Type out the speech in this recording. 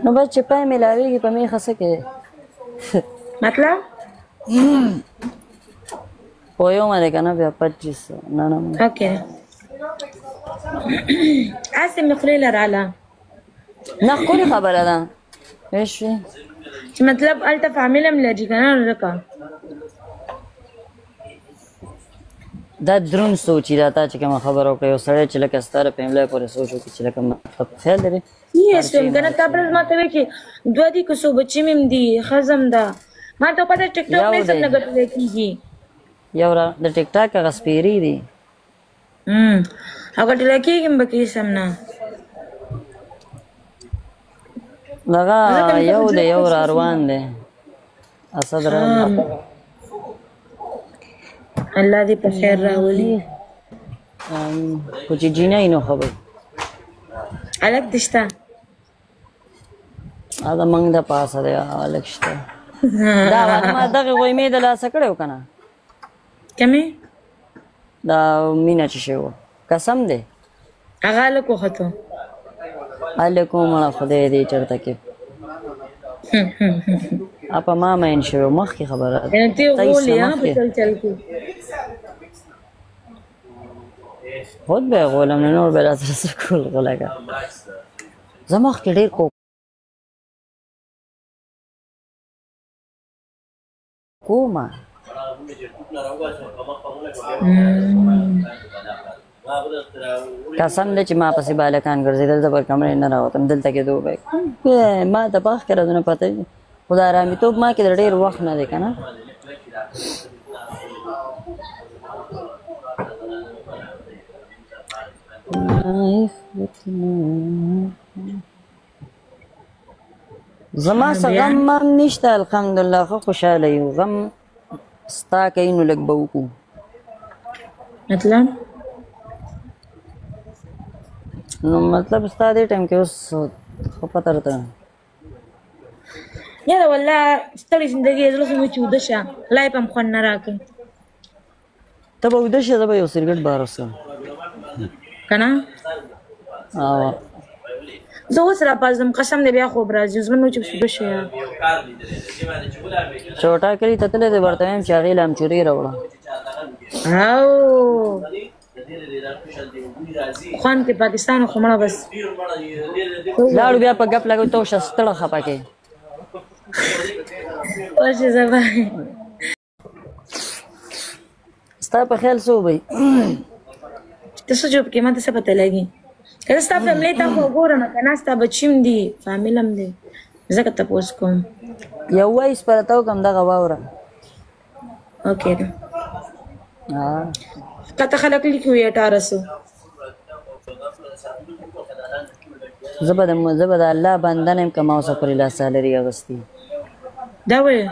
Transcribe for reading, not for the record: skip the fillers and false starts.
نو بس چې پای ملاویږي په میخه څه کې مطلب پویومه دی که نه بیا 2500 نه نه اوکې هسې مې خولې لراله نه ښکلې خبره ده پوه شوې چې مطلب هلته فامیل هم لري که نه ځکه دا دروند سوچ دا تا چې کومه خبره وکړه یو سړی چې لکه ستا د فیملی پورې سوچ وکړي چې لکه مطلب خیال لري یس ویم که نه تا پرز ما ته وایي چې دوه دي که څو بچې مې هم دي ښځه هم ده ما ته پته ټیک ټاک نه سم نه ګټلی کېږي یو را د ټیک ټاک هغه سپیري دي او ګټلی کېږي هم به کې سم نه دغه یو دی یو را روان دی اسد روان الله دې په خیر راولي خو چې جینۍ نو خبر هلک دې شته دا موږ د پاسه دی هلک شته دا ما دغه غویمې د لاسه کړی و که نه کمې دا مینه چې شوی وه قسم دی هغه هلک وختو هلک و مړه خدای دې چېرته کې په ما مین شوی مخکې خبره یعنې ته غولې په چل چل کې خود به یې غولم نه نور به یې راسره څه کول غولکه زه مخکې ډېر کومه قسم دی چې ما پسې بالکان ګرځېدل زه پر کمرې نه راوتم دلته کې دوبی ما ته په وخت کې راځونه پته خو د ارامېتوب ما کې د ډېر وخت نه دی که نه زما څه غم هم نشته الحمدلله ښه خوشحاله یو غم ستا کوي نو لږ به وکړو مطلب نو مطلب ستا دې ټایم کې اوس ښه پته راته یاره والله ستړې زندګي یې زړه خو مې چې وده شه لایف هم خوند نه راکوي ته به ویده شې زه به یو سګرټ بار وڅښم که نه زه اوس راپاڅېدم قسم دی بیا خوب راځي زړه مې و چې وده شه یار چوټا کلي ته تللی دی ورته وایم چې هغې لامچوري راوړه او خوند کې پاکستان خو مړه بس لاړو بیا په ګپ لګوي ته وشه ستړه خفه کې ورشه زبا ستا په خیال څه وبئ ته څه جوړ کې ما ته څه پته لګي که زه ستا فیملۍ ته خو ګورم که نه ستا بچي هم دي فامیل هم دی ځکه تپوس کوم یو وایس پر ته وکړم دغه واوره اوکې ده کته خلک لیکي وي 1800 زه به د الله بنده نه یم که ما اوسه پورې لا سالري اخیستې دا وایه